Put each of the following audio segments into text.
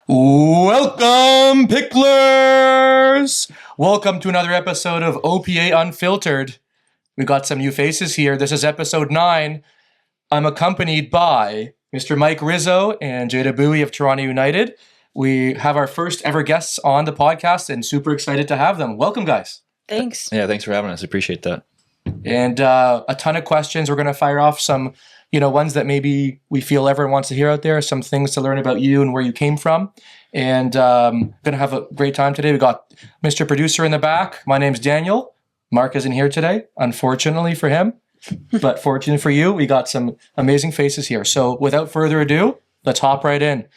Welcome, Picklers! Welcome to another episode of OPA Unfiltered. We got some new faces here. This is episode 9. I'm accompanied by Mr. Mike Rizzo and Jada Bui of Toronto United. We have our first ever guests on the podcast and super excited to have them. Welcome, guys. Thanks. Yeah, thanks for having us. Appreciate that. And a ton of questions. We're going to fire off some, ones that maybe we feel everyone wants to hear out there, some things to learn about you and where you came from. And going to have a great time today. We got Mr. Producer in the back. My name's Danielle. Mark isn't here today, unfortunately for him. But fortunately for you, we got some amazing faces here. So without further ado, let's hop right in.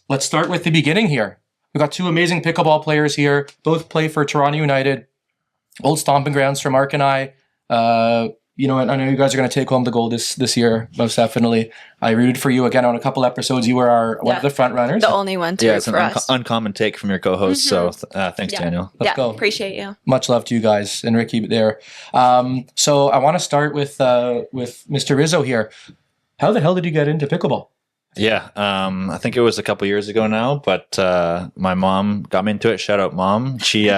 Let's start with the beginning here. We've got two amazing pickleball players here. Both play for Toronto United. Old stomping grounds for Mark and I. And I know you guys are going to take home the gold this year, most definitely. I rooted for you again on a couple episodes. You were one of the front runners. The only one to root root for us. It's an uncommon take from your co-host, so thanks, Danielle. Let's go. Appreciate you. Much love to you guys and Ricky there. So I want to start with Mr. Rizzo here. How the hell did you get into pickleball? Yeah, I think it was a couple years ago now, but my mom got me into it. Shout out, Mom. She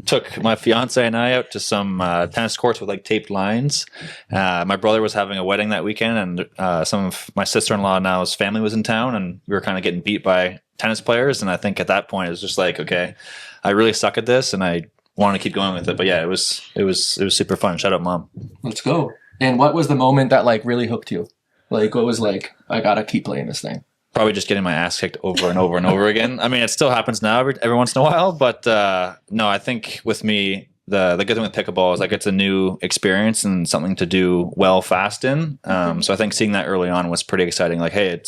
took my fiance and I out to some tennis courts with like taped lines. My brother was having a wedding that weekend, and some of my sister-in-law now's family was in town, and we were kind of getting beat by tennis players. And I think at that point it was just like, okay, I really suck at this, and I wanted to keep going with it. But yeah, it was super fun. Shout out, Mom. Let's go. And what was the moment that like really hooked you? Like, what was like, I gotta keep playing this thing? Probably just getting my ass kicked over and over and over again. I mean, it still happens now every once in a while, but no, I think with me, the good thing with pickleball is like it's a new experience and something to do well fast in. So I think seeing that early on was pretty exciting. Like, hey,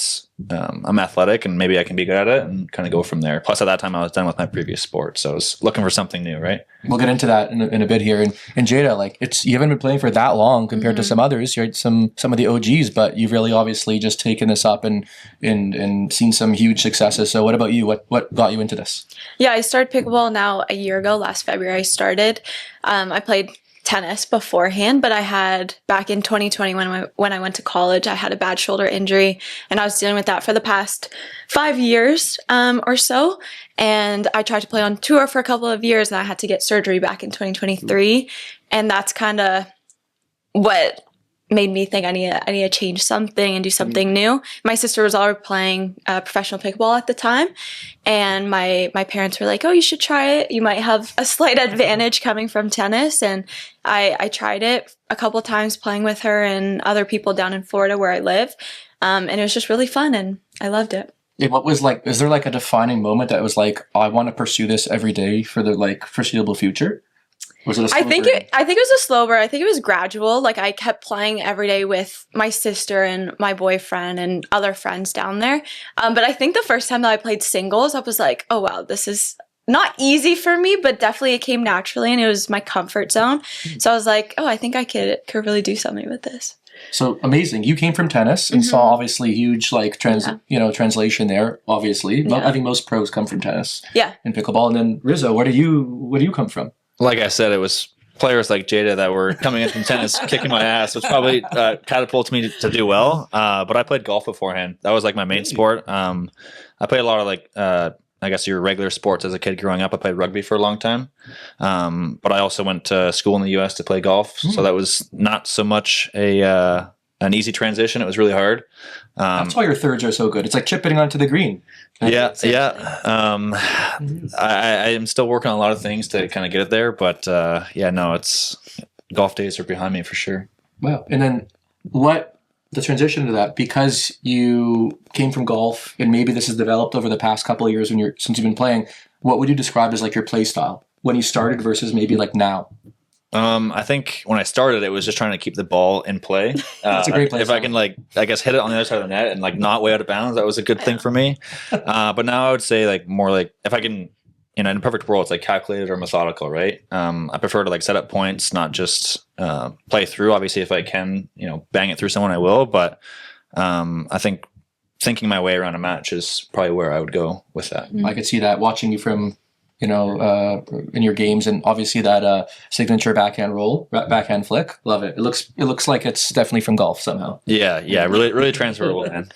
I'm athletic and maybe I can be good at it and kind of go from there. Plus, at that time, I was done with my previous sport, so I was looking for something new, right? We'll get into that in a bit here. And Jada, like you haven't been playing for that long compared to some others. You're some of the OGs, but you've really obviously just taken this up and seen some huge successes. So what about you? What got you into this? Yeah, I started pickleball now a year ago. Last February I started. I played tennis beforehand, but I had back in 2020 when I went to college, I had a bad shoulder injury, and I was dealing with that for the past 5 years or so. And I tried to play on tour for a couple of years, and I had to get surgery back in 2023. And that's kind of what made me think I need to change something and do something new. My sister was already playing professional pickleball at the time, and my parents were like, "Oh, you should try it. You might have a slight advantage coming from tennis." And I tried it a couple of times playing with her and other people down in Florida where I live, and it was just really fun, and I loved it. Yeah, what was like? Is there like a defining moment that was like, oh, I want to pursue this every day for the like foreseeable future? Was it a slow I think it was a slow burn. I think it was gradual. Like I kept playing every day with my sister and my boyfriend and other friends down there. But I think the first time that I played singles, I was like, oh wow, this is not easy for me, but definitely it came naturally and it was my comfort zone. So I was like, oh, I think I could really do something with this. So amazing. You came from tennis and saw obviously huge like translation there, obviously. Yeah. I think most pros come from tennis. Yeah. And pickleball. And then Rizzo, where do you come from? Like I said, it was players like Jada that were coming in from tennis, kicking my ass, which probably catapulted me to do well. But I played golf beforehand. That was like my main sport. I played a lot of like, I guess your regular sports as a kid growing up. I played rugby for a long time. But I also went to school in the U.S. to play golf. So that was not so much an easy transition. It was really hard. That's why your thirds are so good. It's like chipping onto the green. Yeah. I am still working on a lot of things to kind of get it there, but it's golf days are behind me for sure. Wow. And then the transition to that, because you came from golf and maybe this has developed over the past couple of years since you've been playing, what would you describe as like your play style when you started versus maybe like now? I think when I started, it was just trying to keep the ball in play. That's a great play. If I can, like, I guess hit it on the other side of the net and like not way out of bounds, that was a good thing for me. But now I would say like more like if I can, in a perfect world, it's like calculated or methodical, right? I prefer to like set up points, not just play through. Obviously, if I can, bang it through someone, I will. But I think thinking my way around a match is probably where I would go with that. I could see that watching you from in your games, and obviously that signature backhand flick. Love it. It looks like it's definitely from golf somehow. Yeah, really transferable, man.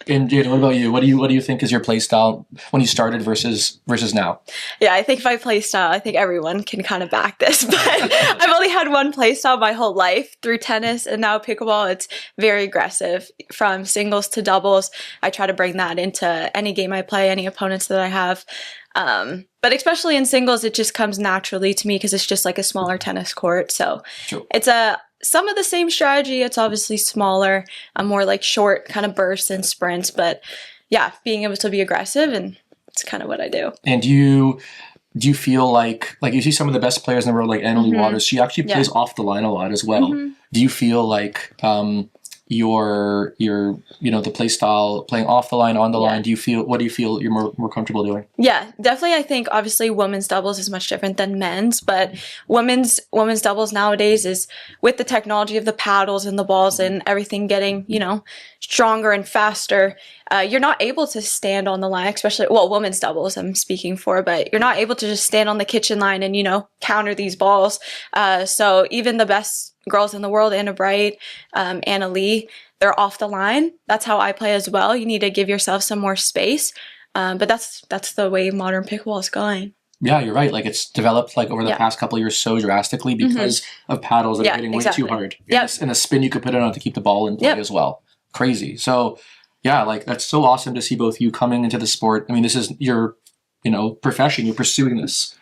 And Jada, what about you? What do you think is your play style when you started versus now? Yeah, I think my play style, I think everyone can kind of back this, but I've only had one play style my whole life through tennis and now pickleball. It's very aggressive from singles to doubles. I try to bring that into any game I play, any opponents that I have. But especially in singles, it just comes naturally to me because it's just like a smaller tennis court. So Sure. it's some of the same strategy. It's obviously smaller, more like short kind of bursts and sprints. But yeah, being able to be aggressive, and it's kind of what I do. And do you feel like you see some of the best players in the world, like Annalie Waters, she actually plays off the line a lot as well. Do you feel like your the play style playing off the line, on the line, what do you feel you're more comfortable doing? Yeah, definitely. I think obviously women's doubles is much different than men's, but women's doubles nowadays is with the technology of the paddles and the balls and everything getting, stronger and faster. You're not able to stand on the line, especially, women's doubles I'm speaking for, but you're not able to just stand on the kitchen line and, counter these balls. So even the best girls in the world, Anna Bright, Anna Lee, they're off the line. That's how I play as well. You need to give yourself some more space. But that's the way modern pickleball is going. Yeah, you're right. Like it's developed over the past couple of years so drastically because of paddles that are hitting way too hard. And a spin you could put it on to keep the ball in play as well. Crazy. So yeah, that's so awesome to see both you coming into the sport. I mean, this is your profession. You're pursuing this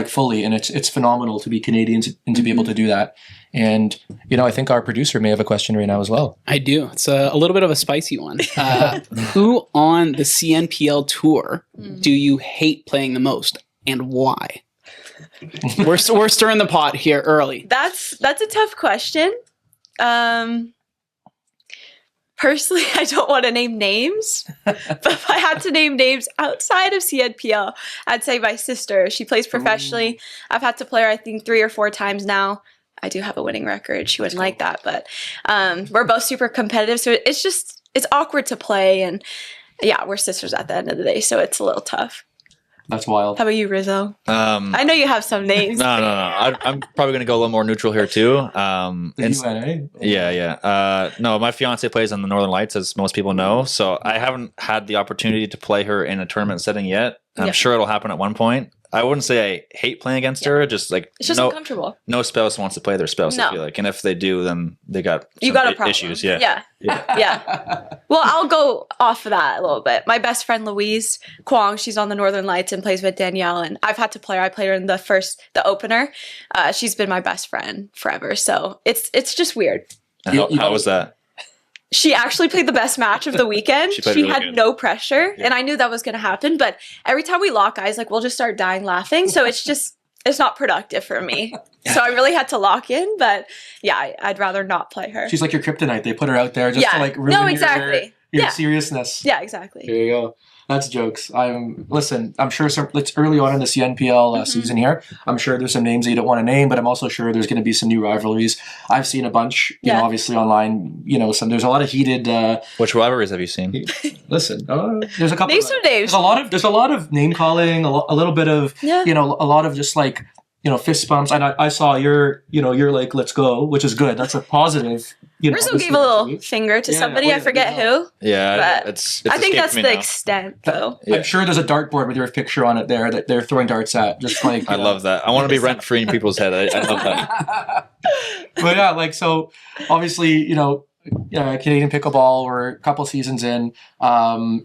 fully, and it's phenomenal to be Canadian and to be able to do that. And I think our producer may have a question right now as well. I do. It's a little bit of a spicy one. Who on the CNPL tour do you hate playing the most, and why? We're stirring the pot here early. That's a tough question. Personally, I don't want to name names, but if I had to name names outside of CNPL, I'd say my sister. She plays professionally. I've had to play her, I think, 3 or 4 times now. I do have a winning record. She wouldn't like that, but we're both super competitive, so it's awkward to play, and yeah, we're sisters at the end of the day, so it's a little tough. That's wild. How about you, Rizzo? I know you have some names. No. I'm probably going to go a little more neutral here too. Yeah. No, my fiance plays on the Northern Lights, as most people know. So I haven't had the opportunity to play her in a tournament setting yet. I'm sure it'll happen at one point. I wouldn't say I hate playing against her. Just it's just uncomfortable. No spouse wants to play their spouse. I feel like, and if they do, then they got a problem. Issues. Yeah. Well, I'll go off of that a little bit. My best friend Louise Kwong, she's on the Northern Lights and plays with Danielle, and I've had to play her. I played her in the opener. She's been my best friend forever, so it's just weird. How was that? She actually played the best match of the weekend. She had no pressure, and I knew that was going to happen. But every time we lock eyes, we'll just start dying laughing. So it's not productive for me. So I really had to lock in. But yeah, I'd rather not play her. She's like your kryptonite. They put her out there just to ruin your seriousness. Yeah, exactly. There you go. That's jokes. I'm sure it's early on in the CNPL season here. I'm sure there's some names that you don't want to name, but I'm also sure there's going to be some new rivalries. I've seen a bunch, obviously online, there's a lot of heated. Which rivalries have you seen? Listen, there's a couple. Name some names. There's a lot of name calling, a little bit of, a lot of just fist bumps. And I saw you're like, let's go, which is good. That's a positive. Rizzo gave a little finger to somebody. I forget who. Yeah, I think that's the extent, though. Yeah. I'm sure there's a dartboard with your picture on it there that they're throwing darts at. Just I love that. I want to be rent free in people's head. I love that. But yeah, so obviously, Canadian pickleball, we're a couple seasons in.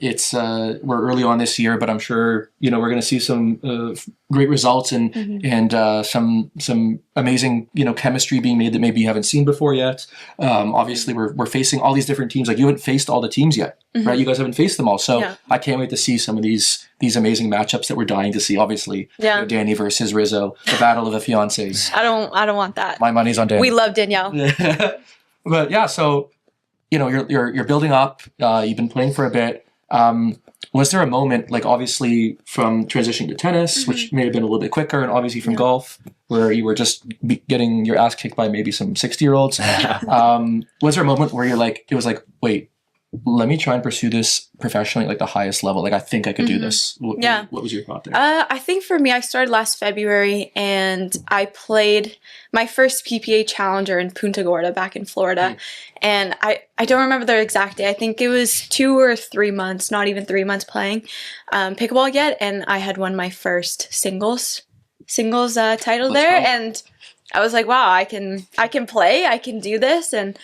It's we're early on this year, but I'm sure we're going to see some great results and some amazing chemistry being made that maybe you haven't seen before yet. Obviously, we're facing all these different teams. You haven't faced all the teams yet, right? You guys haven't faced them all, so I can't wait to see some of these amazing matchups that we're dying to see. Obviously, Danny versus Rizzo, the battle of the fiancés. I don't want that. My money's on Danny. We love Danielle. But yeah, so you're building up. You've been playing for a bit. Was there a moment, obviously from transitioning to tennis, which may have been a little bit quicker, and obviously from golf, where you were just getting your ass kicked by maybe some 60-year-olds? Was there a moment where it was like, wait, let me try and pursue this professionally, like the highest level. Like I think I could do this. Yeah. What was your thought there? I think for me, I started last February and I played my first PPA Challenger in Punta Gorda back in Florida. And I don't remember the exact day. I think it was 2 or 3 months, not even 3 months playing pickleball yet. And I had won my first singles title there. Go. And I was like, wow, I can play, I can do this. And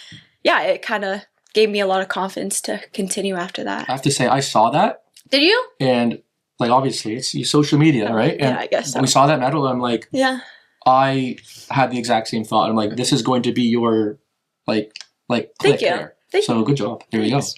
yeah, it kind of gave me a lot of confidence to continue after that. I have to say, I saw that. Did you? And like, obviously, it's social media, right? And yeah, I guess so. when we saw that medal, I'm like, Yeah. I had the exact same thought. I'm like, this is going to be your, like click Thank you. there. Thank so you. good job. Here we go. Thanks.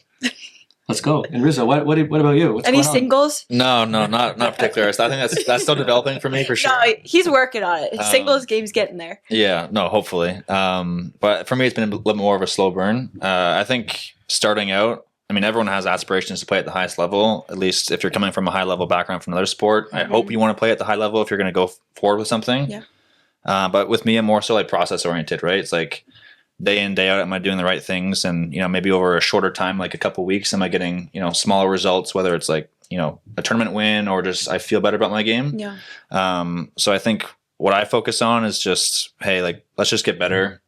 Let's go. And Rizzo, what about you? What's Any going on? singles? No, not particular. I think that's still developing for me for sure. No, he's working on it. Singles game's getting there. Yeah, no, hopefully. But for me, it's been a little more of a slow burn. I think starting out, I mean, everyone has aspirations to play at the highest level, at least if you're coming from a high level background from another sport. I hope you want to play at the high level if you're going to go forward with something. Yeah. But with me, I'm more so like process oriented, right? It's like day in, day out, am I doing the right things? And, maybe over a shorter time, like a couple weeks, am I getting, smaller results, whether it's like, a tournament win or just I feel better about my game. Yeah. So I think what I focus on is just, hey, like, let's just get better,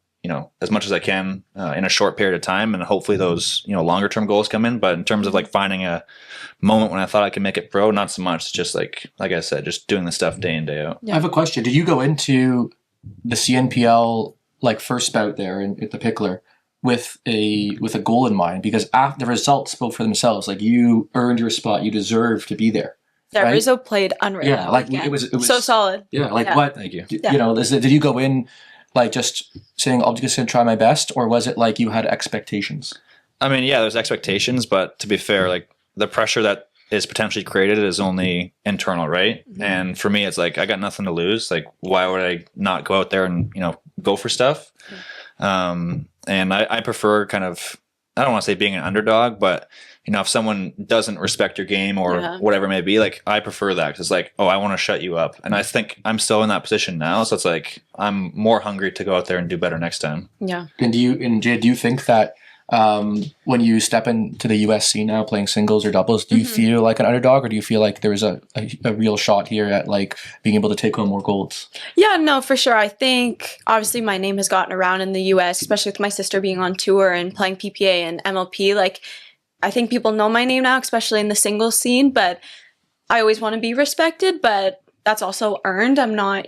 as much as I can in a short period of time. And hopefully those, longer term goals come in. But in terms of like finding a moment when I thought I could make it pro, not so much. It's just like I said, just doing the stuff day in, day out. I have a question. Did you go into the CNPL like first bout there at the Pickler with a goal in mind? Because after the results spoke for themselves. Like you earned your spot, you deserve to be there. Yeah, right? Rizzo played unreal. Yeah, like it was so solid. Yeah, like Yeah. what? Thank you. Did you go in like just saying I'm just gonna try my best, or was it like you had expectations? I mean, yeah, there's expectations, but to be fair, like the pressure that is potentially created is only internal, right? And for me, it's like I got nothing to lose. Like, why would I not go out there and go for stuff? And I prefer kind of, I don't want to say being an underdog, but if someone doesn't respect your game or whatever it may be, like I prefer that because it's like, oh, I want to shut you up. And I think I'm still in that position now, so it's like I'm more hungry to go out there and do better next time. Yeah. And Jade, do you think that when you step into the USC now playing singles or doubles, do you feel like an underdog, or do you feel like there's a real shot here at like being able to take home more golds? Yeah, no, for sure. I think obviously my name has gotten around in the US, especially with my sister being on tour and playing PPA and MLP. Like, I think people know my name now, especially in the singles scene, but I always want to be respected, but that's also earned. I'm not,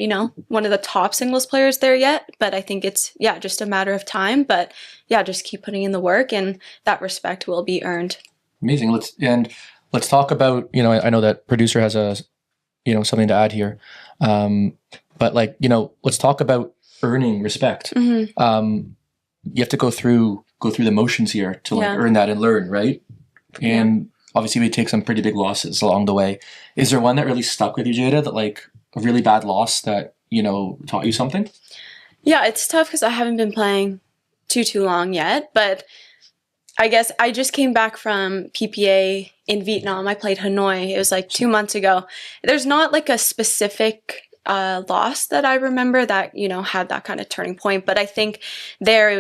one of the top singles players there yet, but I think it's, just a matter of time. But yeah, just keep putting in the work and that respect will be earned. Amazing. Let's talk about, I know that producer has something to add here. But like, let's talk about earning respect. You have to go through the motions here to like earn that and learn, right? And obviously we take some pretty big losses along the way. Is there one that really stuck with you, Jada, that like a really bad loss that, taught you something? Yeah, it's tough because I haven't been playing too long yet, but I guess I just came back from PPA in Vietnam. I played Hanoi. It was like 2 months ago. There's not like a specific loss that I remember that, had that kind of turning point, but I think there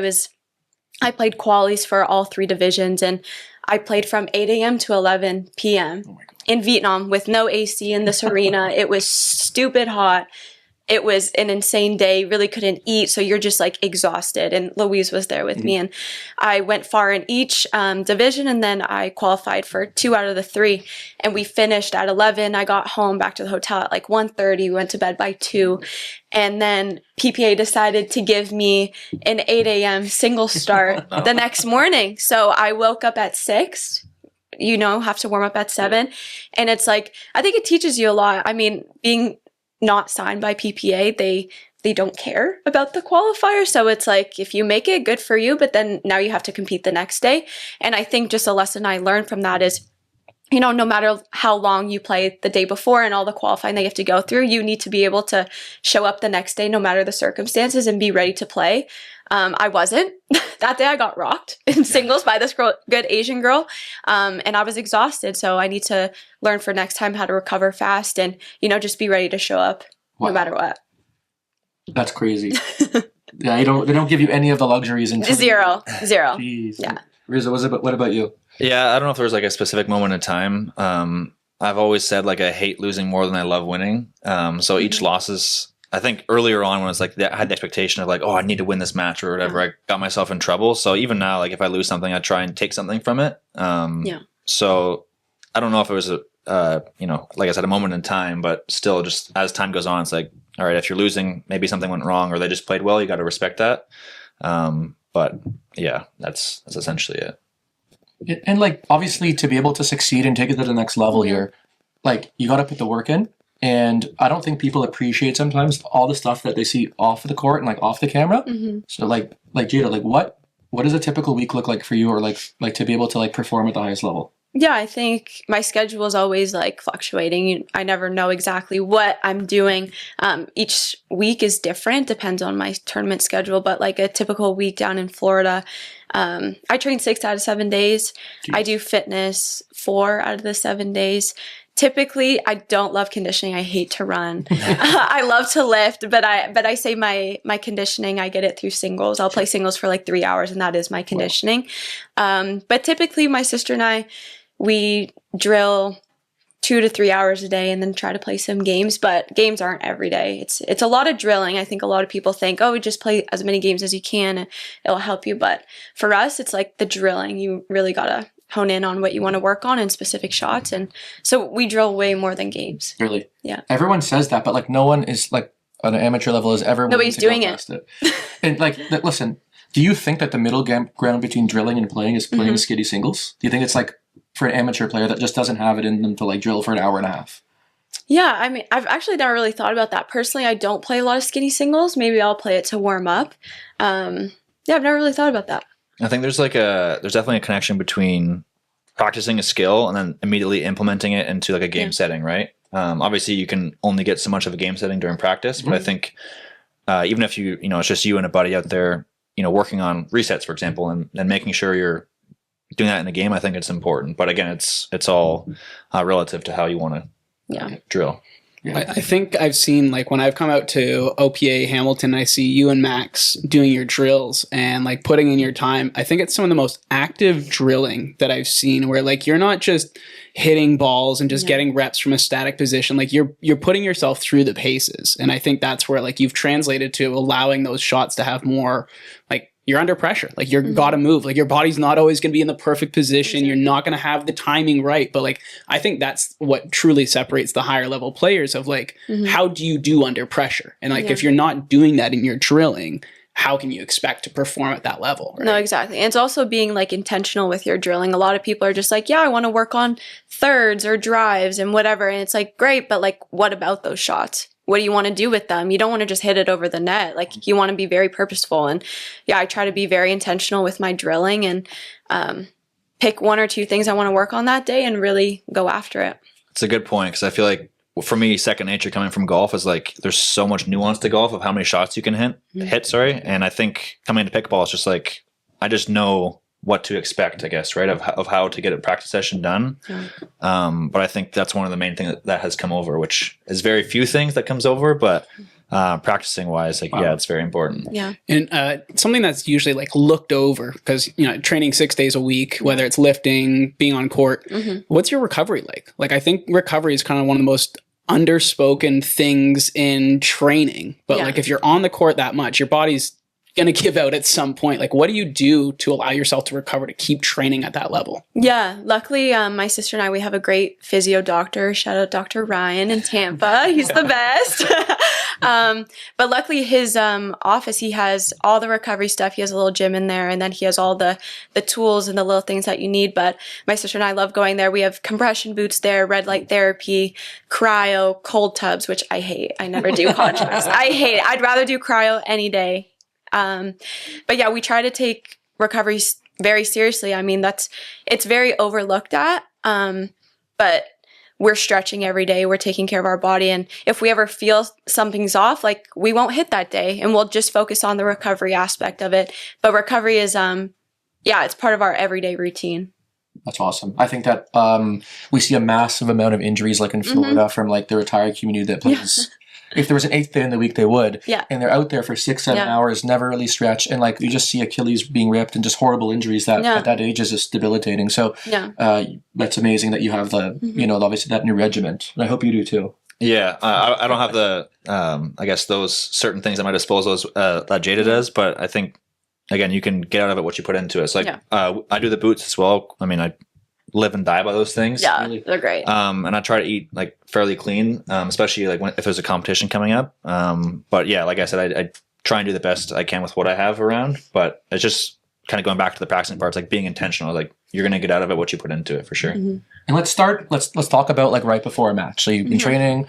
I played qualies for all 3 divisions and I played from 8 a.m. to 11 p.m. in Vietnam with no AC in this arena. It was stupid hot. It was an insane day, really couldn't eat, so you're just like exhausted. And Louise was there with me, and I went far in each division, and then I qualified for 2 out of the 3, and we finished at 11. I got home back to the hotel at like 1:30. We went to bed by 2, and then PPA decided to give me an 8 a.m. single start the next morning. So I woke up at 6. Have to warm up at 7, and it's like I think it teaches you a lot. I mean, being not signed by PPA, they don't care about the qualifier. So it's like, if you make it, good for you, but then now you have to compete the next day. And I think just a lesson I learned from that is, no matter how long you play the day before and all the qualifying that you have to go through, you need to be able to show up the next day, no matter the circumstances, and be ready to play. I wasn't. That day I got rocked in singles by this good Asian girl, and I was exhausted. So I need to learn for next time how to recover fast and, just be ready to show up no matter what. That's crazy. Yeah, they don't give you any of the luxuries. Zero. Jeez. Yeah. Rizzo, what about you? Yeah, I don't know if there's like a specific moment in time. I've always said like I hate losing more than I love winning. So each loss is, I think earlier on when it's like I had the expectation of like, oh, I need to win this match or whatever, I got myself in trouble. So even now, like if I lose something, I try and take something from it. So I don't know if it was like I said, a moment in time, but still just as time goes on, it's like, all right, if you're losing, maybe something went wrong or they just played well, you got to respect that. But yeah, that's essentially it. And like, obviously to be able to succeed and take it to the next level here, like you got to put the work in. And I don't think people appreciate sometimes all the stuff that they see off of the court and like off the camera. So like Jada, like what does a typical week look like for you, or like to be able to like perform at the highest level? Yeah, I think my schedule is always like fluctuating. I never know exactly what I'm doing. Each week is different, depends on my tournament schedule. But like a typical week down in Florida, I train 6 out of 7 days. Jeez. I do fitness 4 out of the 7 days. Typically, I don't love conditioning. I hate to run. I love to lift, but I say my conditioning, I get it through singles. I'll play singles for like 3 hours, and that is my conditioning. But typically, my sister and I, we drill 2 to 3 hours a day and then try to play some games, but games aren't every day. It's a lot of drilling. I think a lot of people think, oh, just play as many games as you can and it'll help you. But for us, it's like the drilling. You really gotta hone in on what you want to work on and specific shots. And so we drill way more than games. Really? Yeah. Everyone says that, but like no one is like on an amateur level is ever nobody's doing it. And like, listen, do you think that the middle ground between drilling and playing is playing skiddy singles? Do you think it's like for an amateur player that just doesn't have it in them to like drill for an hour and a half? Yeah, I mean, I've actually never really thought about that. Personally, I don't play a lot of skinny singles. Maybe I'll play it to warm up. Yeah, I've never really thought about that. I think there's definitely a connection between practicing a skill and then immediately implementing it into like a game setting, right? Obviously you can only get so much of a game setting during practice, but I think even if it's just you and a buddy out there, working on resets, for example, and making sure you're doing that in a game, I think it's important. But again, it's all relative to how you want to drill. Yeah. I think I've seen, like, when I've come out to OPA Hamilton, I see you and Max doing your drills and like putting in your time. I think it's some of the most active drilling that I've seen, where like you're not just hitting balls and just getting reps from a static position. Like you're putting yourself through the paces. And I think that's where like you've translated to allowing those shots to have more, like, you're under pressure. Like you're gotta move. Like your body's not always going to be in the perfect position. You're not going to have the timing right. But like, I think that's what truly separates the higher level players of like, how do you do under pressure? And like, if you're not doing that in your drilling, how can you expect to perform at that level? Right? No, exactly. And it's also being like intentional with your drilling. A lot of people are just like, yeah, I want to work on thirds or drives and whatever. And it's like, great, but like, what about those shots? What do you want to do with them? You don't want to just hit it over the net. Like you want to be very purposeful. And yeah, I try to be very intentional with my drilling and pick 1 or 2 things I want to work on that day and really go after it. It's a good point, because I feel like for me, second nature coming from golf is like there's so much nuance to golf of how many shots you can hit. And I think coming into pickleball, it's just like I just know what to expect, I guess, right? Of how to get a practice session done. But I think that's one of the main things that has come over, which is very few things that comes over, but practicing wise, like, yeah, it's very important. Yeah. And something that's usually like looked over, because, training 6 days a week, whether it's lifting, being on court, what's your recovery like? Like, I think recovery is kind of one of the most underspoken things in training, but like if you're on the court that much, your body's going to give out at some point. Like, what do you do to allow yourself to recover, to keep training at that level? Yeah, luckily my sister and I, we have a great physio doctor. Shout out Dr. Ryan in Tampa. He's the best. But luckily his office, he has all the recovery stuff. He has a little gym in there, and then he has all the tools and the little things that you need. But my sister and I love going there. We have compression boots there, red light therapy, cryo, cold tubs, which I hate. I never do contracts. I hate it. I'd rather do cryo any day. But yeah, we try to take recovery very seriously. I mean, it's very overlooked at, but we're stretching every day. We're taking care of our body. And if we ever feel something's off, like, we won't hit that day, and we'll just focus on the recovery aspect of it. But recovery is, it's part of our everyday routine. That's awesome. I think that we see a massive amount of injuries, like in Florida, from like the retired community that plays if there was an 8th day in the week, they would. Yeah. And they're out there for 6-7 hours, never really stretch. And like, you just see Achilles being ripped and just horrible injuries that at that age is just debilitating. So that's amazing that you have the, obviously that new regiment. And I hope you do too. Yeah, I don't have the, I guess those certain things at my disposal that Jada does, but I think, again, you can get out of it what you put into it. So like, I do the boots as well. I mean, I live and die by those things. Yeah, really. They're great. And I try to eat like fairly clean, especially like if there's a competition coming up. But yeah, like I said, I try and do the best I can with what I have around, but it's just kind of going back to the practicing parts, like being intentional, like you're going to get out of it what you put into it for sure. And let's talk about like right before a match. So you've been training.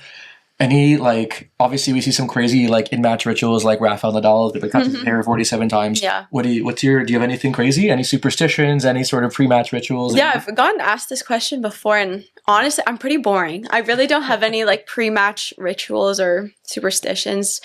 Any like obviously we see some crazy like in-match rituals like Rafael Nadal that cuts his hair 47 times. Yeah. Do you have anything crazy? Any superstitions? Any sort of pre-match rituals? Yeah, I've gotten asked this question before, and honestly, I'm pretty boring. I really don't have any like pre-match rituals or superstitions.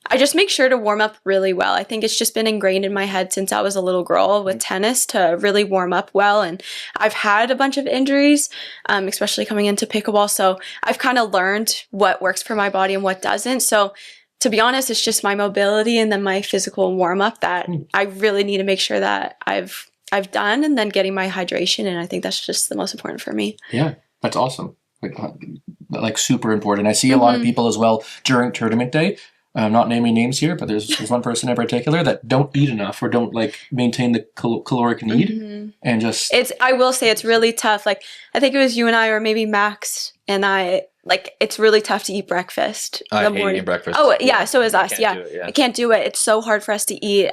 I just make sure to warm up really well. I think it's just been ingrained in my head since I was a little girl with tennis to really warm up well. And I've had a bunch of injuries, especially coming into pickleball. So I've kind of learned what works for my body and what doesn't. So to be honest, it's just my mobility and then my physical warm up that I really need to make sure that I've done, and then getting my hydration. And I think that's just the most important for me. Yeah, that's awesome. Like super important. I see a lot of people as well during tournament day. I'm not naming names here, but there's one person in particular that don't eat enough or don't like maintain the caloric need, and just I will say it's really tough. Like I think it was you and I, or maybe Max and I. Like it's really tough to eat breakfast in the morning. Eating breakfast. Oh yeah, so is us. Yeah, I can't do it. It's so hard for us to eat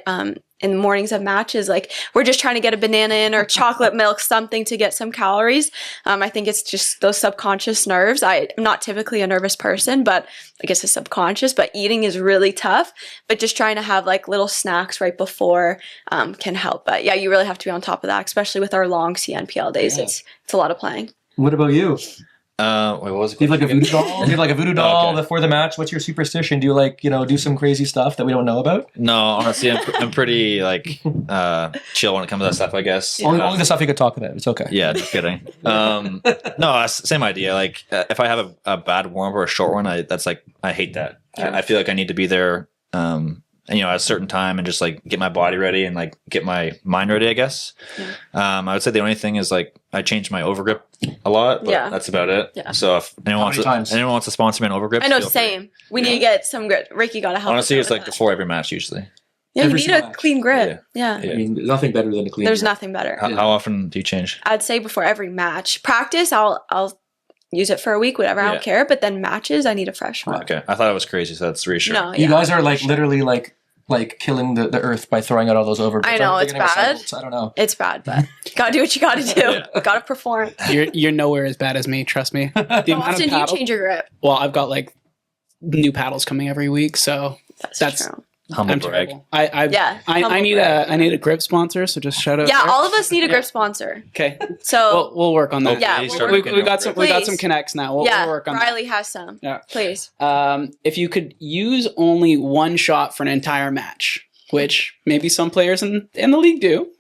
in the mornings of matches. Like we're just trying to get a banana in or chocolate milk, something to get some calories. I think it's just those subconscious nerves. I'm not typically a nervous person, but I guess it's subconscious. But eating is really tough. But just trying to have like little snacks right before can help. But yeah, you really have to be on top of that, especially with our long CNPL days. Yeah. It's a lot of playing. What about you? Wait, what was it? Do you have like a voodoo doll? Do you have like a voodoo doll before the match? What's your superstition? Do you like, do some crazy stuff that we don't know about? No, honestly, I'm pretty like chill when it comes to that stuff, I guess. Only the stuff you could talk about. It's okay. Yeah, just kidding. No, same idea. Like if I have a bad warm or a short one, I hate that. Yeah. I feel like I need to be there, at a certain time and just like get my body ready and like get my mind ready, I guess. Yeah. I would say the only thing is like I change my overgrip a lot, but that's about it. Yeah. So if anyone wants to sponsor me an overgrip, I know, same. We need to get some grip. Ricky got to help. Honestly, it's like before every match usually. Yeah, you need a clean grip. Yeah. I mean, there's nothing better than a clean grip. There's nothing better. How often do you change? I'd say before every match. Practice, I'll use it for a week, whatever. I don't care. But then matches, I need a fresh one. Okay. I thought it was crazy, so that's reassuring. No, you guys are like literally like killing the earth by throwing out all those overgrip. I know, it's bad. I don't know. It's bad, but gotta do what you gotta do. Gotta perform. You're nowhere as bad as me, trust me. How often do you change your grip? Well, I've got like new paddles coming every week, so that's true. Humble brag. I need a grip sponsor, so just shout out. Yeah, there. all of us need a grip sponsor. Okay. So we'll work on that. Yeah, we got some connects now. We'll work on Riley that. has some. Yeah. Please. If you could use only one shot for an entire match, which maybe some players in the league do.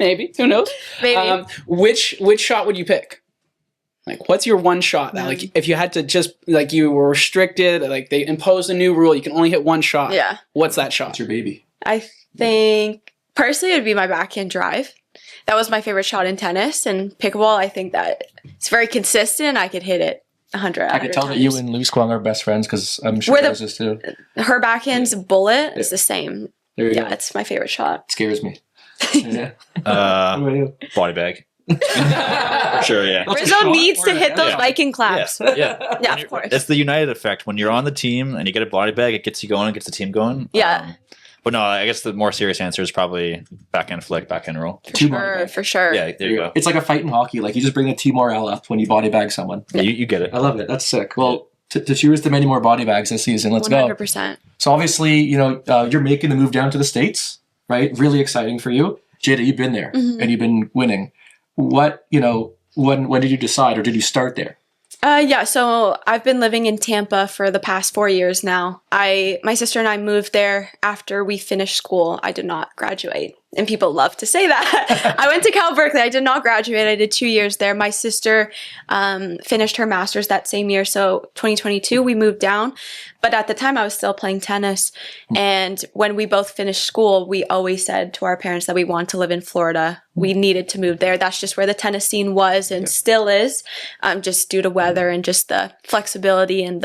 Maybe. Who knows? Maybe. Which shot would you pick? Like, what's your one shot that, like, if you had to just, like, you were restricted, like, they imposed a new rule, you can only hit one shot. Yeah. What's that shot? What's your baby? I think, personally, it would be my backhand drive. That was my favorite shot in tennis. And pickleball, I think that it's very consistent. I could hit it 100 I could tell that you and Luis Kwong are best friends because I'm sure yours is too. Her backhand's bullet is the same. There you go. It's my favorite shot. It scares me. Body bag. For sure, yeah. Rizzo needs to hit those Viking claps. Yeah, of course. It's the United effect. When you're on the team and you get a body bag, it gets you going, it gets the team going. Yeah. But no, I guess the more serious answer is probably backhand flick, backhand roll. For sure. Yeah, there you go. It's like a fight in hockey. Like you just bring the team morale up when you body bag someone. Yeah, you get it. I love it. That's sick. Well, to cheers to many more body bags this season. Let's 100%. go. So obviously, you're making the move down to the States, right? Really exciting for you. Jada, you've been there and you've been winning. What, when did you decide or did you start there? So I've been living in Tampa for the past 4 years now. My sister and I moved there after we finished school. I did not graduate. and people love to say that. I went to Cal Berkeley. I did not graduate. I did 2 years there. My sister finished her master's that same year. So 2022, we moved down. But at the time, I was still playing tennis. And when we both finished school, we always said to our parents that we wanted to live in Florida. We needed to move there. That's just where the tennis scene was and still is, just due to weather and just the flexibility and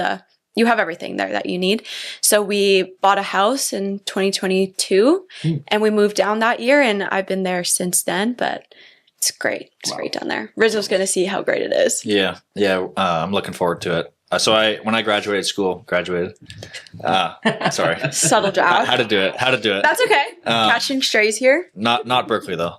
you have everything there that you need. So we bought a house in 2022 and we moved down that year, and I've been there since then, but it's great. It's great down there. Rizzo's going to see how great it is. Yeah. I'm looking forward to it. So when I graduated school, sorry. Subtle job. How to do it. That's okay. Catching strays here. Not Berkeley though.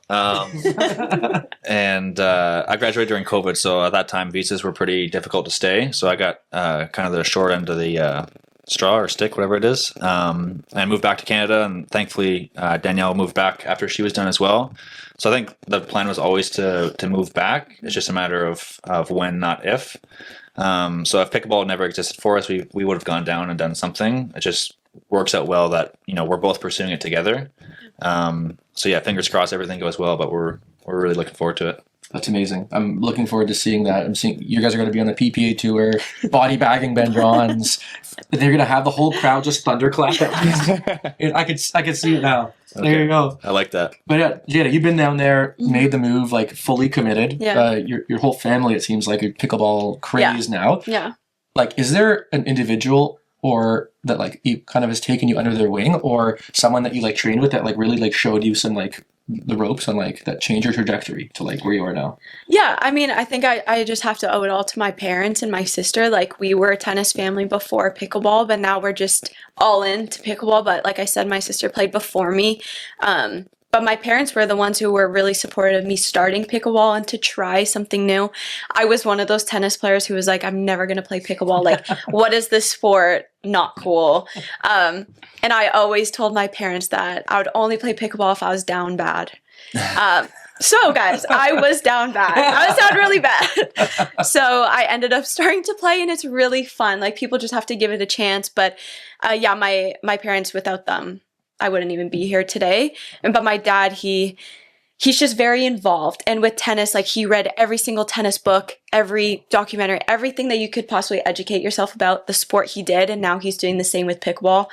And I graduated during COVID, so at that time visas were pretty difficult to stay. So I got kind of the short end of the straw or stick, whatever it is. And I moved back to Canada, and thankfully Danielle moved back after she was done as well. So I think the plan was always to move back. It's just a matter of when, not if. So if pickleball never existed for us, we would have gone down and done something. It just works out well that, we're both pursuing it together. So yeah, fingers crossed everything goes well, but we're really looking forward to it. That's amazing. I'm looking forward to seeing that. I'm seeing you guys are going to be on the PPA tour, body bagging Ben Johns. They're going to have the whole crowd just thunderclap. I could see it now. Okay. There you go. I like that. But yeah, Jada, you've been down there, made the move, like fully committed. Yeah. Your whole family, it seems like, a pickleball craze now. Yeah. Like, is there an individual or that like you kind of has taken you under their wing, or someone that you like trained with that like really like showed you some like the ropes on like that change your trajectory to like where you are now? Yeah, I mean, I think I just have to owe it all to my parents and my sister. Like, we were a tennis family before pickleball, but now we're just all into pickleball. But like I said, my sister played before me. But my parents were the ones who were really supportive of me starting pickleball and to try something new. I was one of those tennis players who was like, I'm never going to play pickleball. Like, what is this sport? Not cool. And I always told my parents that I would only play pickleball if I was down bad. So guys, I was down bad. I was down really bad. So I ended up starting to play, and it's really fun. Like, people just have to give it a chance. But yeah, my parents, without them, I wouldn't even be here today. But my dad, he's just very involved. And with tennis, like, he read every single tennis book, every documentary, everything that you could possibly educate yourself about the sport he did. And now he's doing the same with pickleball.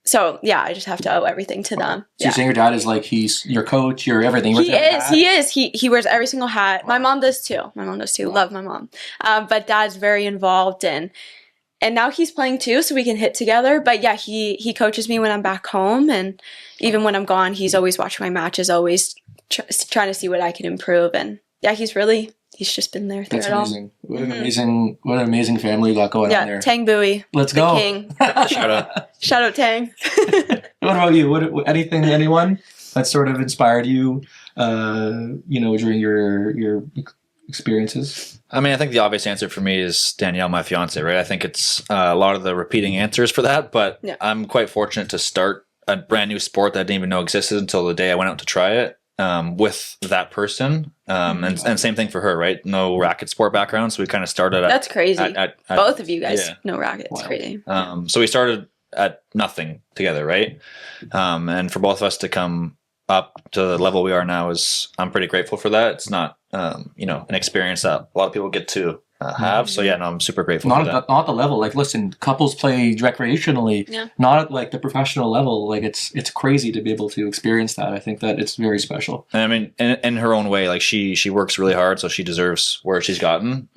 So yeah, I just have to owe everything to them. So you're saying your dad is like, he's your coach, your everything. He is. He wears every single hat. My mom does too. Wow. Love my mom. But dad's very involved, and now he's playing too, so we can hit together. But yeah, he coaches me when I'm back home, and even when I'm gone, he's always watching my matches, always trying to see what I can improve. And yeah, he's just been there through it all. Amazing. What an amazing family you got going on there. Yeah, Tang Bui. Let's go. King. Shout out Tang. What about you? Anyone that sort of inspired you, during your experiences? I mean, I think the obvious answer for me is Danielle, my fiance, right? I think it's a lot of the repeating answers for that, but yeah. I'm quite fortunate to start a brand new sport that I didn't even know existed until the day I went out to try it with that person. And same thing for her, right? No racket sport background. So we kind of started at... That's crazy. Both of you guys, no racket. It's crazy. So we started at nothing together, right? And for both of us to come up to the level we are now I'm pretty grateful for that. It's not, an experience that a lot of people get to have. So yeah, no, I'm super grateful for that. Not the level. Like, listen, couples play recreationally, not at like the professional level. Like, it's crazy to be able to experience that. I think that it's very special. And I mean, in her own way, like she works really hard, so she deserves where she's gotten.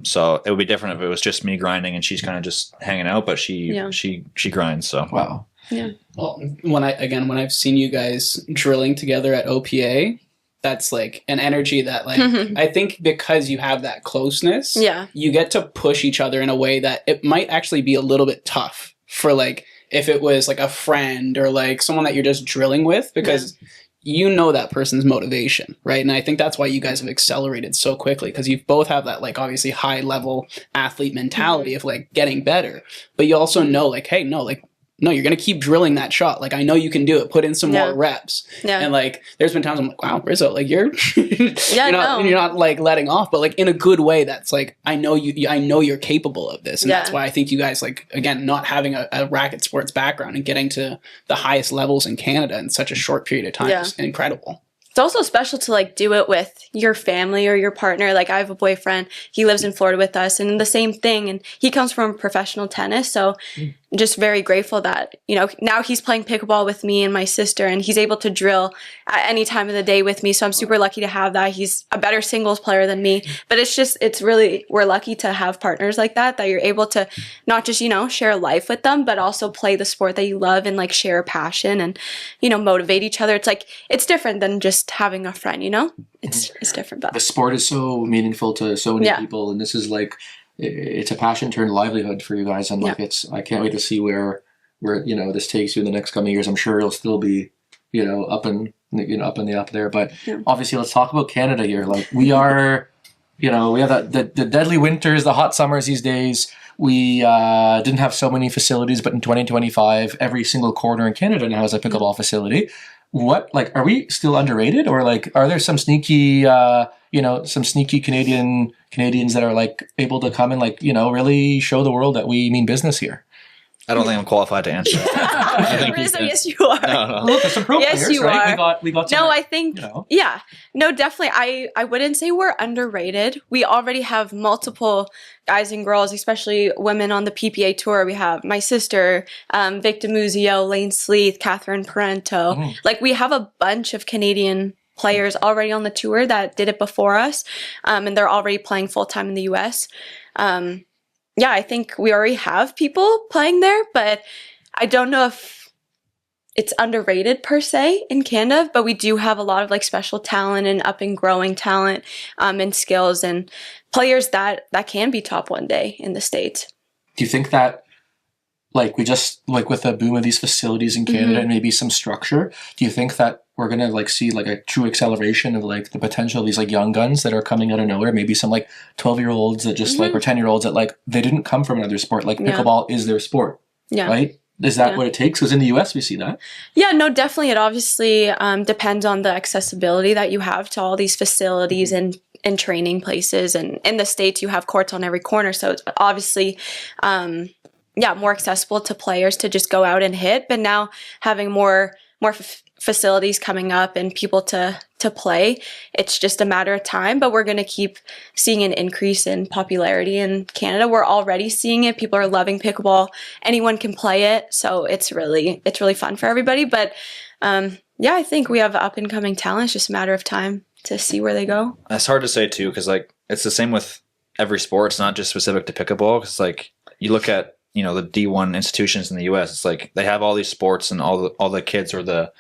So it would be different if it was just me grinding and she's kind of just hanging out, but she grinds. So wow. Yeah. Well, when I've seen you guys drilling together at OPA, that's like an energy that like I think because you have that closeness, you get to push each other in a way that it might actually be a little bit tough for like if it was like a friend or like someone that you're just drilling with, because you know that person's motivation, right? And I think that's why you guys have accelerated so quickly, because you both have that like obviously high level athlete mentality of like getting better, but you also know like, hey, no, like no, you're going to keep drilling that shot. Like, I know you can do it. Put in some more reps. Yeah. And like, there's been times I'm like, wow, Rizzo, like you're, you're not like letting off, but like in a good way. That's like, I know you're capable of this. And that's why I think you guys, like, again, not having a racket sports background and getting to the highest levels in Canada in such a short period of time is incredible. It's also special to like do it with your family or your partner. Like I have a boyfriend, he lives in Florida with us and the same thing. And he comes from professional tennis. So I'm just very grateful that, you know, now he's playing pickleball with me and my sister and he's able to drill at any time of the day with me. So I'm super lucky to have that. He's a better singles player than me, but it's really, we're lucky to have partners like that you're able to not just, you know, share a life with them, but also play the sport that you love and like share a passion and, you know, motivate each other. It's like, it's different than just having a friend, you know, it's different. But the sport is so meaningful to so many people, and this is like, it's a passion turned livelihood for you guys, and like I can't wait to see where you know this takes you in the next coming years. I'm sure it'll still be, you know, up in the up there, but obviously let's talk about Canada here. Like we are, you know, we have the deadly winters, the hot summers these days. We didn't have so many facilities, but in 2025 every single corner in Canada now has a pickleball facility. What, like, are we still underrated, or like, are there some sneaky, some sneaky Canadians that are like able to come and like, you know, really show the world that we mean business here? I don't think I'm qualified to answer that. Rizzo, yes, you are. No. Look, there's some pro players, you right? are. We got some, no, I think, you know. yeah. No, definitely. I wouldn't say we're underrated. We already have multiple guys and girls, especially women on the PPA tour. We have my sister, Victor Muzio, Lane Sleeth, Catherine Parento. Mm-hmm. Like, we have a bunch of Canadian players already on the tour that did it before us, and they're already playing full-time in the U.S., yeah, I think we already have people playing there, but I don't know if it's underrated per se in Canada, but we do have a lot of like special talent and up and growing talent and skills and players that can be top one day in the States. Do you think that like we just like with the boom of these facilities in Canada and maybe some structure, do you think that we're going to like see like a true acceleration of like the potential of these like young guns that are coming out of nowhere? Maybe some like 12-year-olds that just like, or 10-year-olds that like, they didn't come from another sport. Like pickleball is their sport, right? Is that what it takes? Because in the US we see that. Yeah, no, definitely. It obviously depends on the accessibility that you have to all these facilities and training places. And in the States you have courts on every corner. So it's obviously, more accessible to players to just go out and hit. But now having more facilities coming up and people to play, it's just a matter of time. But we're going to keep seeing an increase in popularity in Canada. We're already seeing it. People are loving pickleball. Anyone can play it, so it's really fun for everybody. But I think we have up and coming talent. It's just a matter of time to see where they go. It's hard to say too, because like it's the same with every sport. It's not just specific to pickleball. Because like you look at, you know, the D1 institutions in the US, it's like they have all these sports and all the kids or the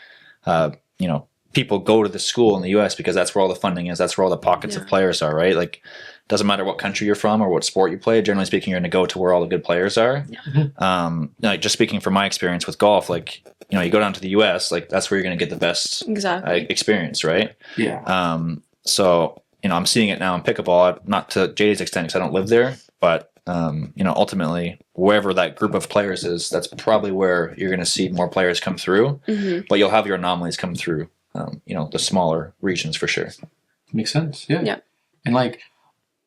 people go to the school in the US because that's where all the funding is. That's where all the pockets of players are, right? Like, doesn't matter what country you're from or what sport you play. Generally speaking, you're going to go to where all the good players are. Yeah. Like just speaking from my experience with golf, like, you know, you go down to the US, like that's where you're going to get the best experience, right? Yeah. So, you know, I'm seeing it now in pickleball, not to Jada's extent because I don't live there, but ultimately, wherever that group of players is, that's probably where you're going to see more players come through. But you'll have your anomalies come through, the smaller regions for sure. Makes sense. Yeah. And like,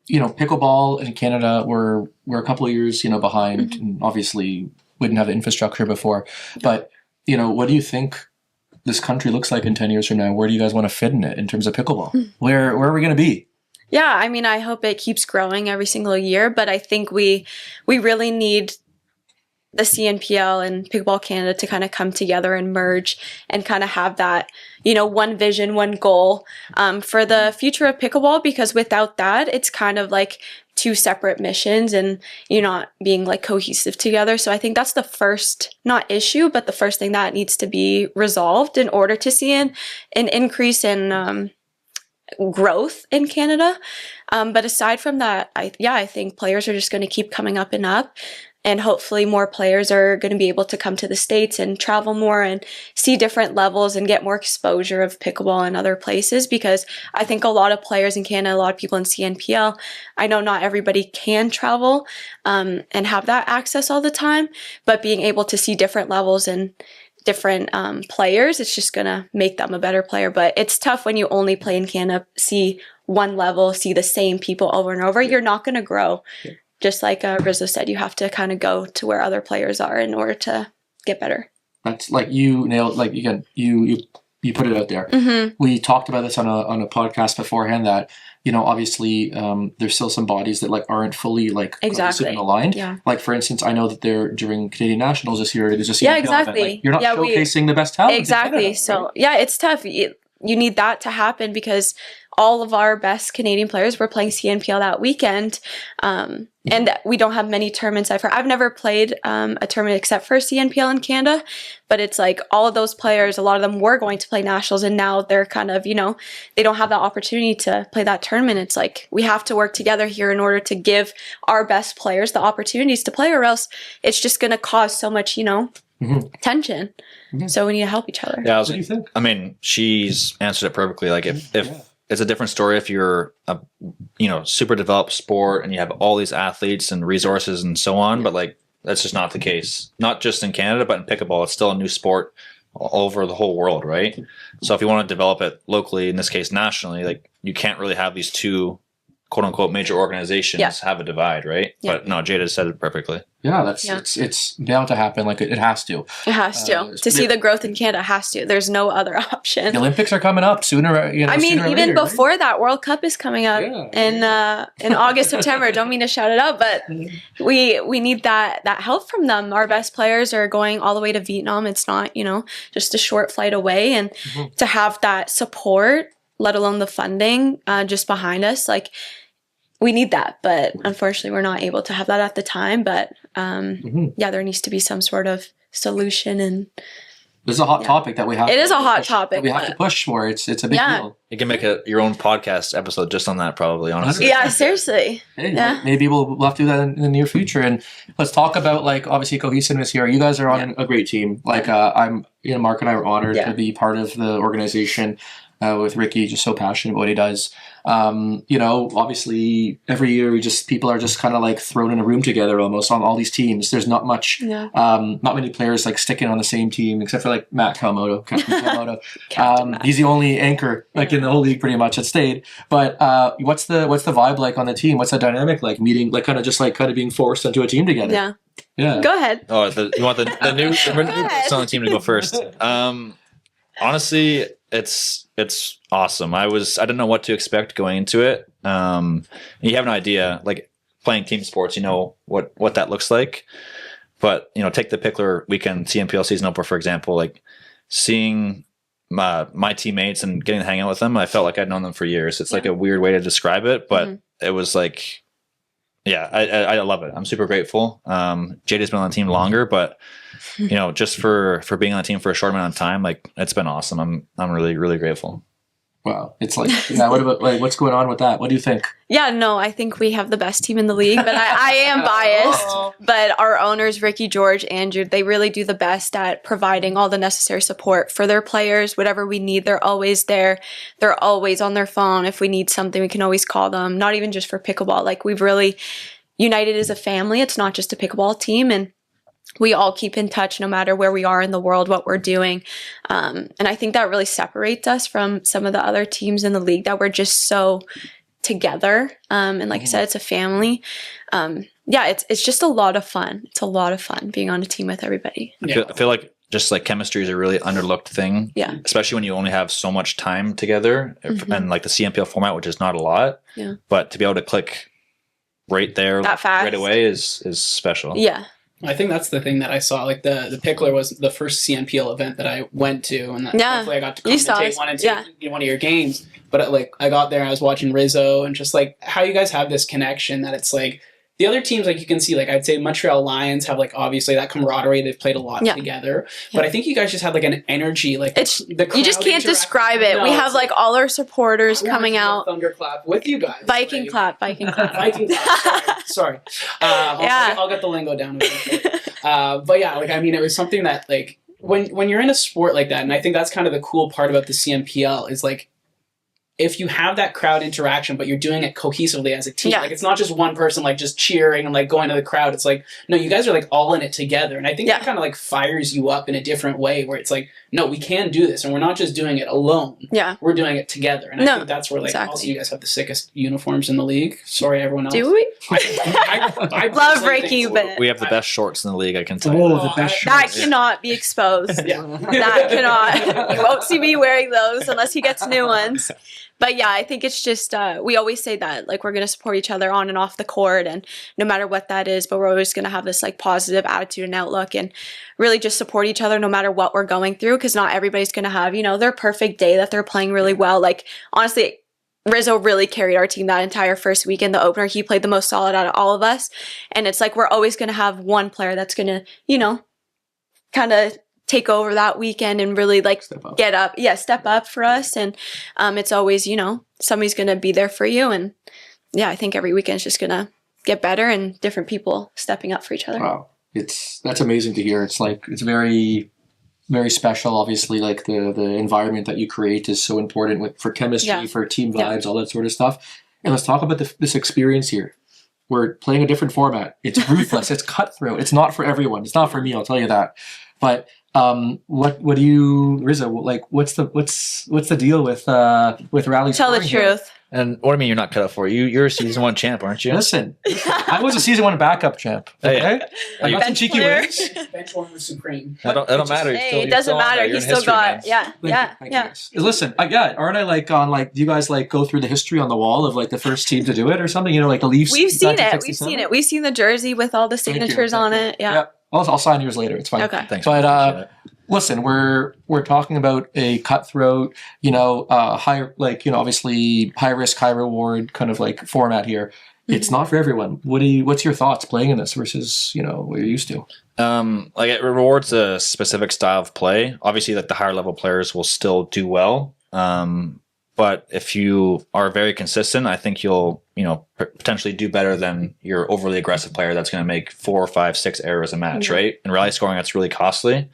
you know, pickleball in Canada, we're a couple of years, you know, behind, and obviously we didn't have the infrastructure before. But, you know, what do you think this country looks like in 10 years from now? Where do you guys want to fit in it in terms of pickleball? Where are we going to be? Yeah, I mean, I hope it keeps growing every single year, but I think we really need the CNPL and Pickleball Canada to kind of come together and merge and kind of have that, you know, one vision, one goal for the future of pickleball, because without that, it's kind of like two separate missions and you're not being like cohesive together. So I think that's the first, not issue, but the first thing that needs to be resolved in order to see an increase in growth in Canada. But aside from that, I think players are just going to keep coming up and up. And hopefully more players are going to be able to come to the States and travel more and see different levels and get more exposure of pickleball in other places, because I think a lot of players in Canada, a lot of people in CNPL, I know not everybody can travel and have that access all the time, but being able to see different levels and different players, it's just going to make them a better player. But it's tough when you only play in Canada, see one level, see the same people over and over. You're not going to grow. Yeah. Just like Rizzo said, you have to kind of go to where other players are in order to get better. That's like you nailed. Like again, you put it out there. Mm-hmm. We talked about this on a podcast beforehand. That obviously there's still some bodies that like aren't fully like exactly aligned. Yeah. Like for instance, I know that they're during Canadian Nationals this year. There's a CNPL exactly. Event. Like, you're not showcasing the best talent. Exactly. Canada, so right? Yeah, it's tough. You need that to happen because all of our best Canadian players were playing CNPL that weekend. And we don't have many tournaments. I've never played a tournament except for CNPL in Canada, but it's like all of those players, a lot of them were going to play nationals, and now they're kind of, they don't have that opportunity to play that tournament. It's like we have to work together here in order to give our best players the opportunities to play, or else it's just going to cause so much, tension. Mm-hmm. So we need to help each other. Yeah, what do you think? I mean, she's answered it perfectly. Like if it's a different story if you're a super developed sport and you have all these athletes and resources and so on, but like that's just not the case. Not just in Canada, but in pickleball, it's still a new sport all over the whole world, right? So if you want to develop it locally, in this case nationally, like you can't really have these two quote unquote major organizations have a divide, right? Yeah. But no, Jada said it perfectly. Yeah, it's bound to happen. Like it has to. It has to. To see the growth in Canada, has to. There's no other option. The Olympics are coming up sooner. I mean, even later, before that, World Cup is coming up in August, September. Don't mean to shout it out, but we need that help from them. Our best players are going all the way to Vietnam. It's not just a short flight away, and to have that support, let alone the funding, just behind us, like. We need that, but unfortunately we're not able to have that at the time. But there needs to be some sort of solution. And this is a hot topic that we have. It is a hot topic. We have to push for. It's a big deal. You can make your own podcast episode just on that, probably. Honestly, yeah, seriously. Hey, maybe we'll have to do that in the near future. And let's talk about like obviously cohesiveness here. You guys are on a great team. Like I'm, Mark and I are honored to be part of the organization. With Ricky, just so passionate about what he does. Obviously every year people are just kind of like thrown in a room together almost on all these teams. There's not much, not many players like sticking on the same team except for like Captain Kawamoto. He's the only anchor like in the whole league pretty much that stayed. But what's the vibe like on the team? What's the dynamic like? Meeting like kind of being forced into a team together. Yeah. Go ahead. Oh, you want the new person on the team to go first? Honestly, it's awesome. I didn't know what to expect going into it. You have no idea, like playing team sports, what that looks like. But take the Pickler weekend CNPL season opener, for example, like seeing my teammates and getting to hang out with them. I felt like I'd known them for years. It's like a weird way to describe it, but it was like, I love it. I'm super grateful. Jada's been on the team longer, but just for being on the team for a short amount of time, like it's been awesome. I'm really, really grateful. Wow. It's like, what about like, what's going on with that? What do you think? Yeah, no, I think we have the best team in the league, but I am biased. But our owners, Ricky, George, Andrew, they really do the best at providing all the necessary support for their players. Whatever we need, they're always there. They're always on their phone. If we need something, we can always call them. Not even just for pickleball. Like we've really united as a family. It's not just a pickleball team. And we all keep in touch no matter where we are in the world, what we're doing. And I think that really separates us from some of the other teams in the league, that we're just so together. And like I said, it's a family. It's just a lot of fun. It's a lot of fun being on a team with everybody. I feel like just like chemistry is a really underlooked thing. Yeah. Especially when you only have so much time together and like the CNPL format, which is not a lot. Yeah. But to be able to click right there right away is special. Yeah. I think that's the thing that I saw. Like the Pickler was the first CNPL event that I went to, and hopefully I got to commentate one of your games. But I got there, and I was watching Rizzo, and just like how you guys have this connection that it's like the other teams, like you can see, like I'd say Montreal Lions have like obviously that camaraderie. They've played a lot together, but I think you guys just had like an energy, like it's you just can't describe it. We have like all our supporters coming out. Thunderclap with you guys. Viking clap. Viking clap. Viking clap. Sorry. I'll get the lingo down. But yeah, like I mean, it was something that like when you're in a sport like that, and I think that's kind of the cool part about the CNPL is like, if you have that crowd interaction, but you're doing it cohesively as a team, like it's not just one person like just cheering and like going to the crowd. It's like, no, you guys are like all in it together. And I think that kind of like fires you up in a different way where it's like, no, we can do this. And we're not just doing it alone. Yeah. We're doing it together. And I think that's where like also you guys have the sickest uniforms in the league. Sorry, everyone else. Do we? I love breaking, but we have the best shorts in the league, I can tell you. The best shorts. That cannot be exposed. That cannot. You won't see me wearing those unless he gets new ones. But yeah, I think it's just, we always say that, like, we're going to support each other on and off the court, and no matter what that is, but we're always going to have this, like, positive attitude and outlook, and really just support each other no matter what we're going through, because not everybody's going to have, you know, their perfect day that they're playing really well. Like, honestly, Rizzo really carried our team that entire first weekend, the opener. He played the most solid out of all of us, and it's like we're always going to have one player that's going to, you know, kind of take over that weekend and really like step up for us. And it's always, you know, somebody's going to be there for you. And yeah, I think every weekend's just going to get better and different people stepping up for each other. Wow. That's amazing to hear. It's like, it's very, very special. Obviously, like the environment that you create is so important for chemistry, for team vibes, all that sort of stuff. And let's talk about this experience here. We're playing a different format. It's ruthless. It's cutthroat. It's not for everyone. It's not for me. I'll tell you that. But what do you, Rizzo, like what's the deal with rally? Tell the truth. Here? And what do you mean you're not cut up for? You're a season 1 champ, aren't you? Listen, I was a season 1 backup champ. Okay, I got some cheeky wins. Bench one was supreme. That don't matter. Hey, it doesn't matter. He still got Listen, aren't I like on like? Do you guys like go through the history on the wall of like the first team to do it or something? You know, like the Leafs. We've seen it. We've seen the jersey with all the signatures on it. Yeah. I'll sign yours later. It's fine. Okay. Thanks. But listen, we're talking about a cutthroat, you know, high, like, you know, obviously high risk, high reward kind of like format here. It's not for everyone. What's your thoughts playing in this versus, you know, what you're used to? Like it rewards a specific style of play. Obviously, like the higher level players will still do well. But if you are very consistent, I think you'll, you know, potentially do better than your overly aggressive player that's going to make 4, 5, 6 errors a match, right? In rally scoring, that's really costly.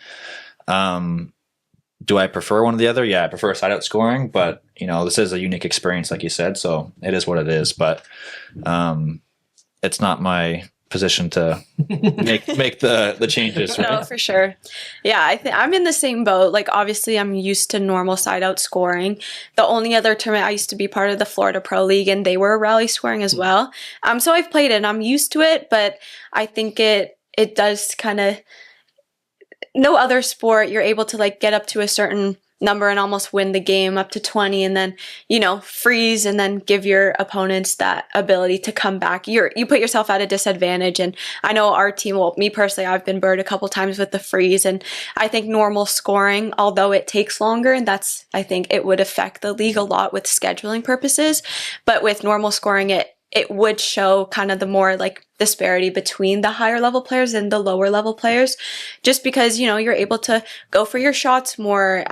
Do I prefer one or the other? Yeah, I prefer side out scoring, but you know, this is a unique experience, like you said, so it is what it is. But it's not my position to make the changes. Right? No, for sure. Yeah, I'm in the same boat. Like obviously, I'm used to normal side out scoring. The only other tournament I used to be part of the Florida Pro League, and they were rally scoring as well. So I've played it, and I'm used to it. But I think it does kind of. No other sport, you're able to like get up to a certain number and almost win the game up to 20 and then, you know, freeze and then give your opponents that ability to come back. You put yourself at a disadvantage. And I know our team, well, me personally, I've been burned a couple times with the freeze. And I think normal scoring, although it takes longer, and I think it would affect the league a lot with scheduling purposes. But with normal scoring, it would show kind of the more like disparity between the higher level players and the lower level players, just because, you know, you're able to go for your shots more.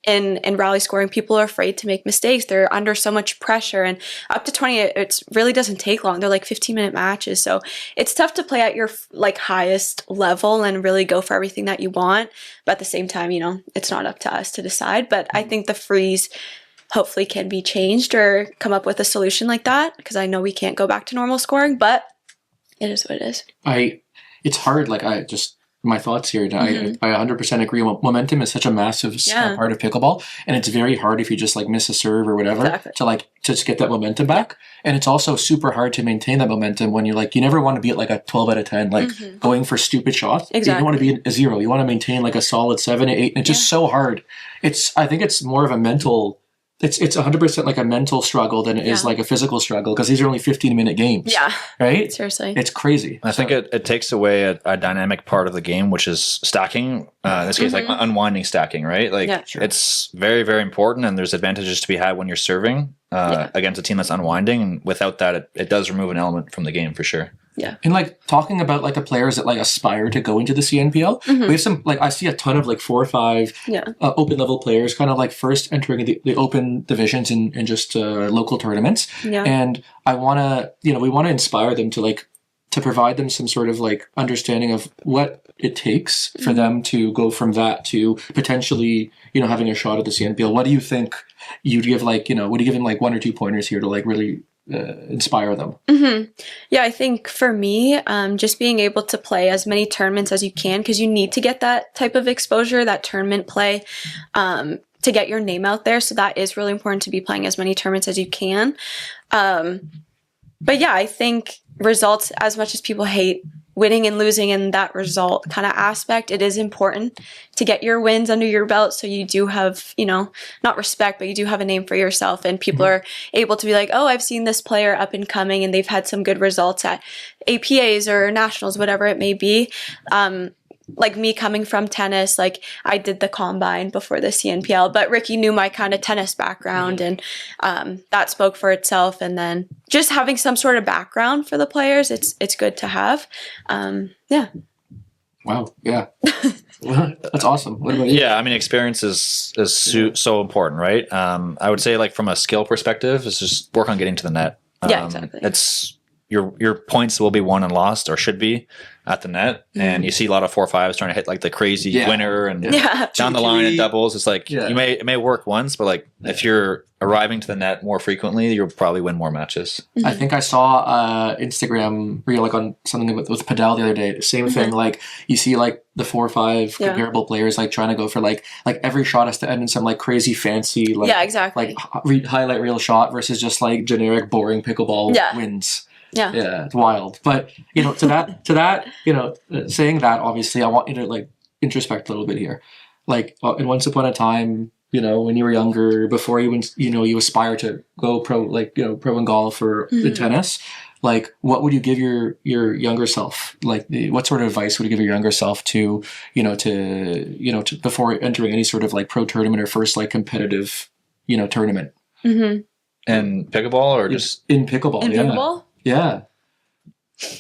In rally scoring, people are afraid to make mistakes. They're under so much pressure, and up to 20, it really doesn't take long. They're like 15-minute matches. So it's tough to play at your like highest level and really go for everything that you want. But at the same time, you know, it's not up to us to decide. But I think the freeze hopefully can be changed or come up with a solution like that, because I know we can't go back to normal scoring, but it is what it is. It's hard. Like my thoughts here. I 100% agree. Momentum is such a massive part of pickleball, and it's very hard if you just like miss a serve or whatever to like just get that momentum back. And it's also super hard to maintain that momentum when you never want to be at like a 12 out of 10, like going for stupid shots. Exactly. You don't want to be at a 0. You want to maintain like a solid 7, 8. And it's just so hard. I think it's more of a mental. It's 100% like a mental struggle than it is like a physical struggle, because these are only 15-minute games. Yeah. Right? Seriously. It's crazy. I think it takes away a dynamic part of the game, which is stacking. In this case, like unwinding stacking, right? Like it's very, very important, and there's advantages to be had when you're serving against a team that's unwinding. And without that, it does remove an element from the game for sure. Yeah. And like talking about like the players that like aspire to go into the CNPL, we have some like I see a ton of like 4 or 5 open level players kind of like first entering the open divisions and just local tournaments. Yeah. And I want to, we want to inspire them to provide them some sort of like understanding of what it takes for them to go from that to potentially, having a shot at the CNPL. What do you think you'd give like, would you give them like 1 or 2 pointers here to like really inspire them? Yeah, I think for me, just being able to play as many tournaments as you can, because you need to get that type of exposure, that tournament play, to get your name out there. So that is really important, to be playing as many tournaments as you can. But yeah, I think results, as much as people hate winning and losing in that result kind of aspect, it is important to get your wins under your belt, so you do have, not respect, but you do have a name for yourself, and people are able to be like, oh, I've seen this player up and coming and they've had some good results at APAs or nationals, whatever it may be. Like me coming from tennis, like I did the combine before the CNPL, but Ricky knew my kind of tennis background, and that spoke for itself. And then just having some sort of background for the players, it's good to have. Yeah. Wow. Yeah. That's awesome. What about you? Yeah, I mean, experience is so important, right? I would say, like, from a skill perspective, it's just work on getting to the net. Yeah, exactly. It's your points will be won and lost, or should be, at the net. And you see a lot of 4-5s trying to hit like the crazy winner and down the line at doubles. It's like it may work once, but like if you're arriving to the net more frequently, you'll probably win more matches. I think I saw Instagram reel like on something with Padel the other day. Same thing. Like you see like the 4 or 5 comparable players like trying to go for like every shot has to end in some like crazy fancy like exactly. like highlight reel shot versus just like generic boring pickleball wins. Yeah, it's wild. But to that, saying that, obviously, I want you to like introspect a little bit here. Like, in once upon a time, when you were younger, before you you aspire to go pro, like pro in golf or in tennis. Like, what would you give your younger self? Like, what sort of advice would you give your younger self to before entering any sort of like pro tournament or first like competitive tournament? And pickleball, or just in pickleball? Pickleball? Yeah.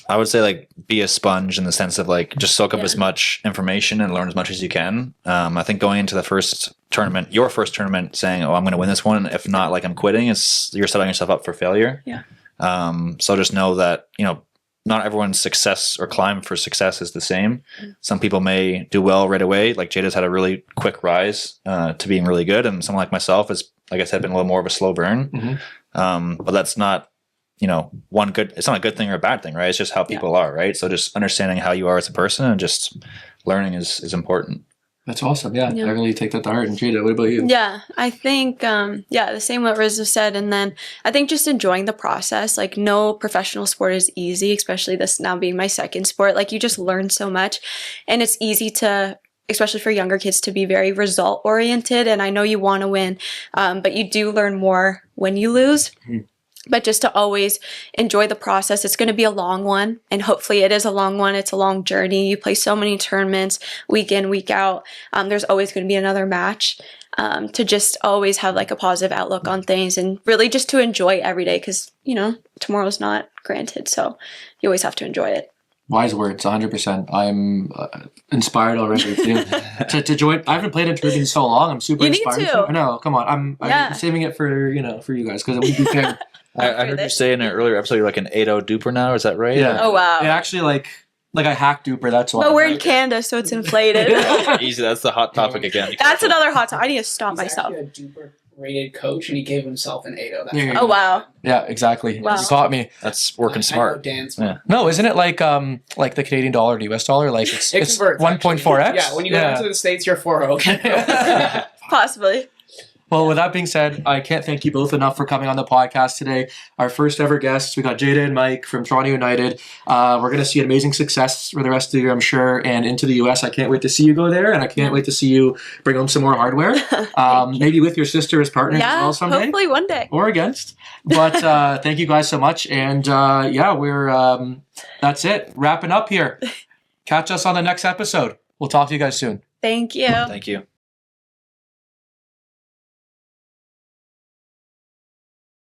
I would say like be a sponge in the sense of like just soak up as much information and learn as much as you can. I think going into the first tournament, your first tournament, saying, "Oh, I'm going to win this one. If not, like I'm quitting," you're setting yourself up for failure. Yeah. So just know that not everyone's success or climb for success is the same. Some people may do well right away. Like Jada's had a really quick rise to being really good, and someone like myself has, like I said, been a little more of a slow burn. But that's not. It's not a good thing or a bad thing, right? It's just how people are, right? So just understanding how you are as a person and just learning is important. That's awesome. Yeah. I really take that to heart. And Jada, what about you? Yeah, I think, the same what Rizzo said. And then I think just enjoying the process. Like, no professional sport is easy, especially this now being my second sport. Like, you just learn so much. And it's easy to, especially for younger kids, to be very result oriented. And I know you want to win, but you do learn more when you lose. But just to always enjoy the process. It's going to be a long one, and hopefully it is a long one. It's a long journey. You play so many tournaments week in, week out. There's always going to be another match. To just always have like a positive outlook on things, and really just to enjoy every day, because tomorrow's not granted, so you always have to enjoy it. Wise words, 100%. I'm inspired already to join. I haven't played a tournament in so long. I'm super inspired. You need to. No, come on. I'm saving it for you guys, because it would be fair. I heard you say in an earlier episode you're like an 8-0 duper now. Is that right? Yeah. Oh wow. Yeah, actually, like I hack duper. That's why. But we're in Canada, so it's inflated. Easy. That's the hot topic again. That's another hot topic. I need to stop He's myself. actually a duper rated coach, and he gave himself an 8-0. Oh wow. Yeah, exactly. Wow. You caught me. That's working smart. No, isn't it like the Canadian dollar to US dollar? Like it's 1.4x? Yeah, when you go down to the States, you're 4-0. Possibly. Well, with that being said, I can't thank you both enough for coming on the podcast today. Our first ever guests, we got Jada and Mike from Toronto United. We're going to see an amazing success for the rest of the year, I'm sure, and into the U.S. I can't wait to see you go there, and I can't wait to see you bring home some more hardware. Maybe with your sister as partners as well someday. Hopefully one day. Or against. But thank you guys so much. And we're that's it. Wrapping up here. Catch us on the next episode. We'll talk to you guys soon. Thank you. Thank you.